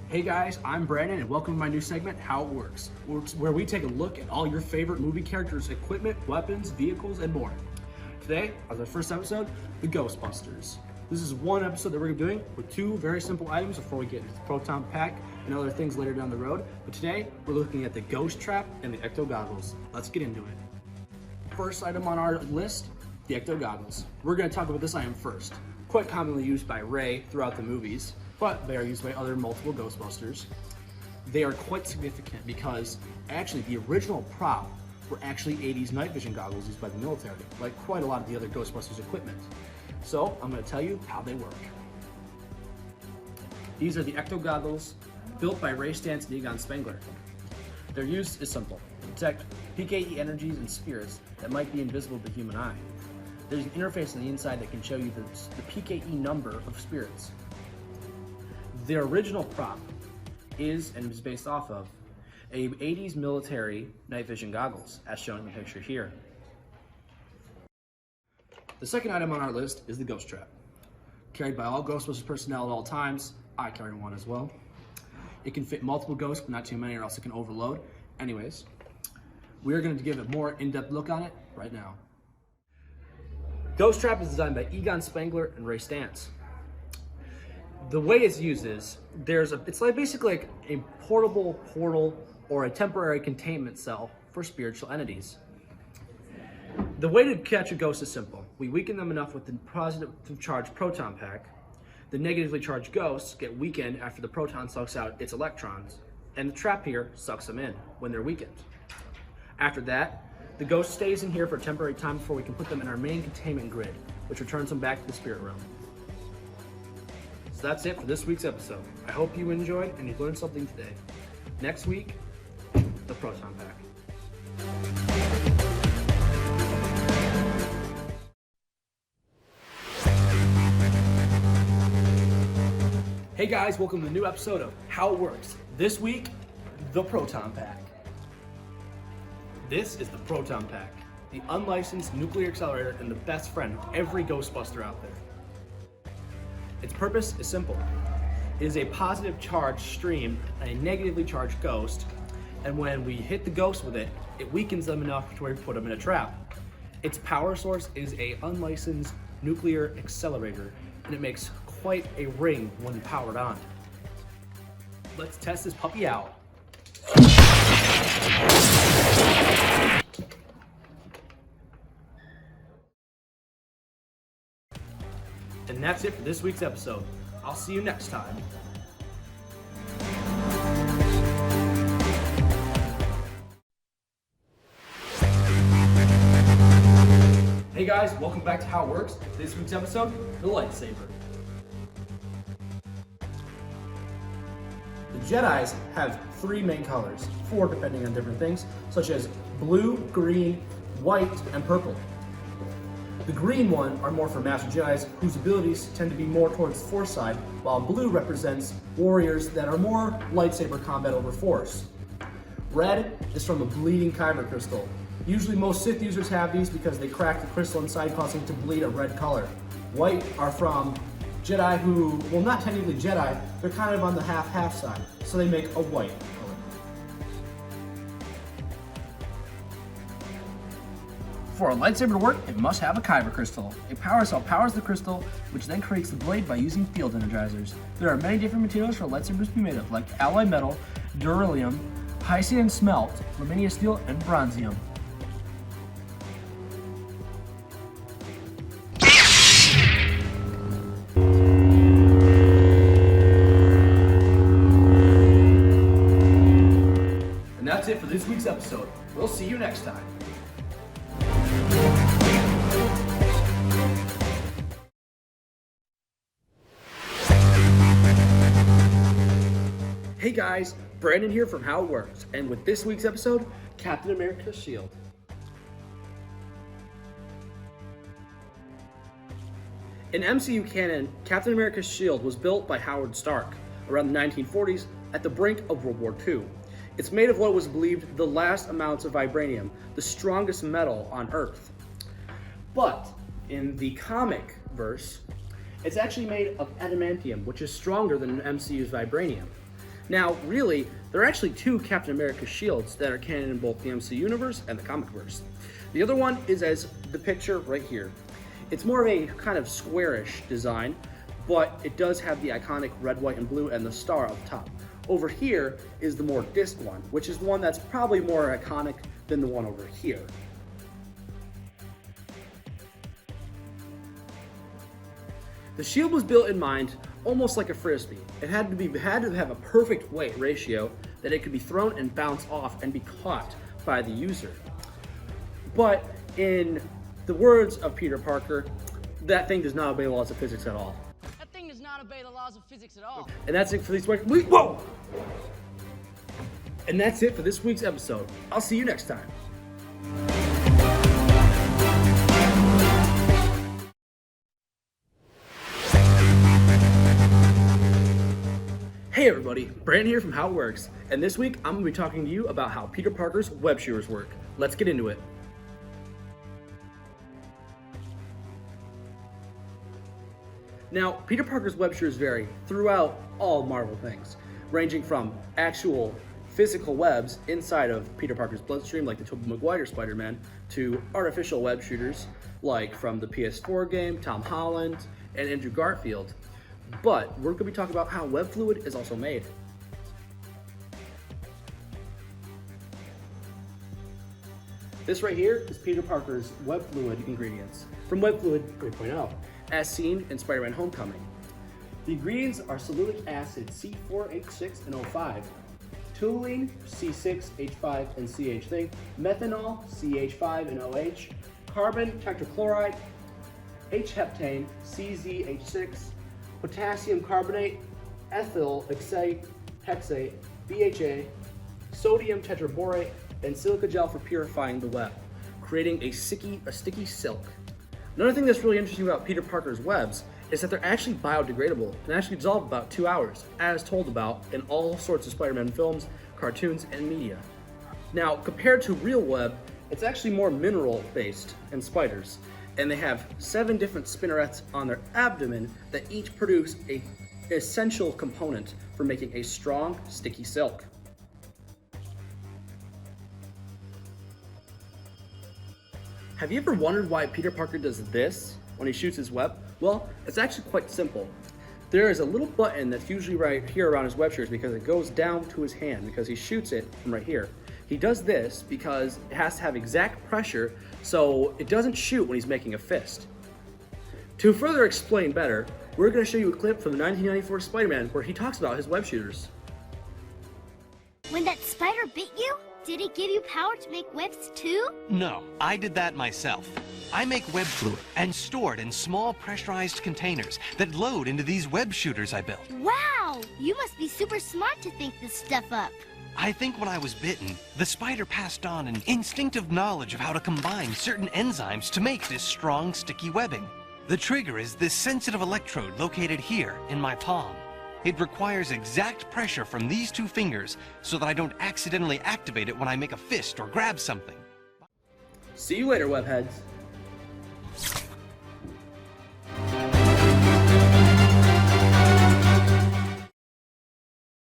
Hey guys, I'm Brandon and welcome to my new segment, How It Works, where we take a look at all your favorite movie characters' equipment, weapons, vehicles, and more. Today, as our first episode, the Ghostbusters. This is one episode that we're doing with two very simple items before we get into the Proton Pack and other things later down the road. But today, we're looking at the Ghost Trap and the Ecto Goggles. Let's get into it. First item on our list, the Ecto Goggles. We're going to talk about this item first. Quite commonly used by Ray throughout the movies, but they are used by other multiple Ghostbusters. They are quite significant because actually the original prop were actually 80s night vision goggles used by the military, like quite a lot of the other Ghostbusters equipment. So I'm going to tell you how they work. These are the Ecto Goggles built by Ray Stantz and Egon Spengler. Their use is simple: detect PKE energies and spirits that might be invisible to the human eye. There's an interface on the inside that can show you the PKE number of spirits. The original prop is based off of a 80s military night vision goggles, as shown in the picture here. The second item on our list is the Ghost Trap. Carried by all Ghostbusters personnel at all times. I carry one as well. It can fit multiple ghosts, but not too many or else it can overload. Anyways, we're going to give a more in-depth look on it right now. Ghost Trap is designed by Egon Spengler and Ray Stantz. The way it's used is, it's basically like a portable portal or a temporary containment cell for spiritual entities. The way to catch a ghost is simple. We weaken them enough with the positively charged Proton Pack. The negatively charged ghosts get weakened after the proton sucks out its electrons, and the trap here sucks them in when they're weakened. After that, the ghost stays in here for a temporary time before we can put them in our main containment grid, which returns them back to the spirit realm. So that's it for this week's episode. I hope you enjoyed and you learned something today. Next week, the Proton Pack. Hey guys, welcome to the new episode of How It Works. This week, the Proton Pack. This is the Proton Pack, the unlicensed nuclear accelerator and the best friend of every Ghostbuster out there. Its purpose is simple. It is a positive charge stream and a negatively charged ghost, and when we hit the ghost with it, it weakens them enough to where we put them in a trap. Its power source is a unlicensed nuclear accelerator, and it makes quite a ring when powered on. Let's test this puppy out. And that's it for this week's episode. I'll see you next time. Hey guys, welcome back to How It Works. This week's episode, the Lightsaber. The Jedis have three main colors, four depending on different things, such as blue, green, white, and purple. The green one are more for Master Jedis, whose abilities tend to be more towards the Force side, while blue represents warriors that are more lightsaber combat over Force. Red is from a bleeding kyber crystal. Usually most Sith users have these because they crack the crystal inside, causing it to bleed a red color. White are from Jedi who, well, not technically Jedi, they're kind of on the half-half side, so they make a white color. For a lightsaber to work, it must have a kyber crystal. A power cell powers the crystal, which then creates the blade by using field energizers. There are many different materials for lightsabers to be made of, like alloy metal, beryllium, Hysian smelt, Lavinia steel, and bronzium. And that's it for this week's episode. We'll see you next time. Hey guys, Brandon here from How It Works, and with this week's episode, Captain America's Shield. In MCU canon, Captain America's Shield was built by Howard Stark around the 1940s at the brink of World War II. It's made of what was believed the last amounts of vibranium, the strongest metal on Earth. But in the comic verse, it's actually made of adamantium, which is stronger than MCU's vibranium. Now, really, there are actually two Captain America shields that are canon in both the MC universe and the comic verse. The other one is as the picture right here. It's more of a kind of squarish design, but it does have the iconic red, white, and blue and the star up top. Over here is the more disc one, which is the one that's probably more iconic than the one over here. The shield was built in mind almost like a frisbee. It had to have a perfect weight ratio that it could be thrown and bounce off and be caught by the user. But in the words of Peter Parker, that thing does not obey the laws of physics at all. That thing does not obey the laws of physics at all. And that's it for this week. Whoa! And that's it for this week's episode. I'll see you next time. Hey everybody, Brandon here from How It Works, and this week I'm going to be talking to you about how Peter Parker's web shooters work. Let's get into it. Now, Peter Parker's web shooters vary throughout all Marvel things, ranging from actual physical webs inside of Peter Parker's bloodstream, like the Tobey Maguire Spiderman, to artificial web shooters, like from the PS4 game, Tom Holland, and Andrew Garfield. But we're going to be talking about how web fluid is also made. This right here is Peter Parker's web fluid ingredients from Web Fluid 3.0, as seen in Spider-Man Homecoming. The ingredients are silylic acid C4H6 and O5, toluene C6H5 and CH3, methanol CH5 and OH, carbon tetrachloride, H-heptane CzH6, potassium carbonate, ethyl hexate, BHA, sodium tetraborate, and silica gel for purifying the web, creating a sticky silk. Another thing that's really interesting about Peter Parker's webs is that they're actually biodegradable and actually dissolve about 2 hours, as told about in all sorts of Spider-Man films, cartoons, and media. Now, compared to real web, it's actually more mineral-based in spiders, and they have 7 different spinnerets on their abdomen that each produce an essential component for making a strong, sticky silk. Have you ever wondered why Peter Parker does this when he shoots his web? Well, it's actually quite simple. There is a little button that's usually right here around his web shooters because it goes down to his hand because he shoots it from right here. He does this because it has to have exact pressure so it doesn't shoot when he's making a fist. To further explain better, we're going to show you a clip from the 1994 Spider-Man where he talks about his web shooters. When that spider bit you, did it give you power to make webs too? No, I did that myself. I make web fluid and store it in small pressurized containers that load into these web shooters I built. Wow! You must be super smart to think this stuff up. I think when I was bitten, the spider passed on an instinctive knowledge of how to combine certain enzymes to make this strong, sticky webbing. The trigger is this sensitive electrode located here in my palm. It requires exact pressure from these 2 fingers so that I don't accidentally activate it when I make a fist or grab something. See you later, webheads.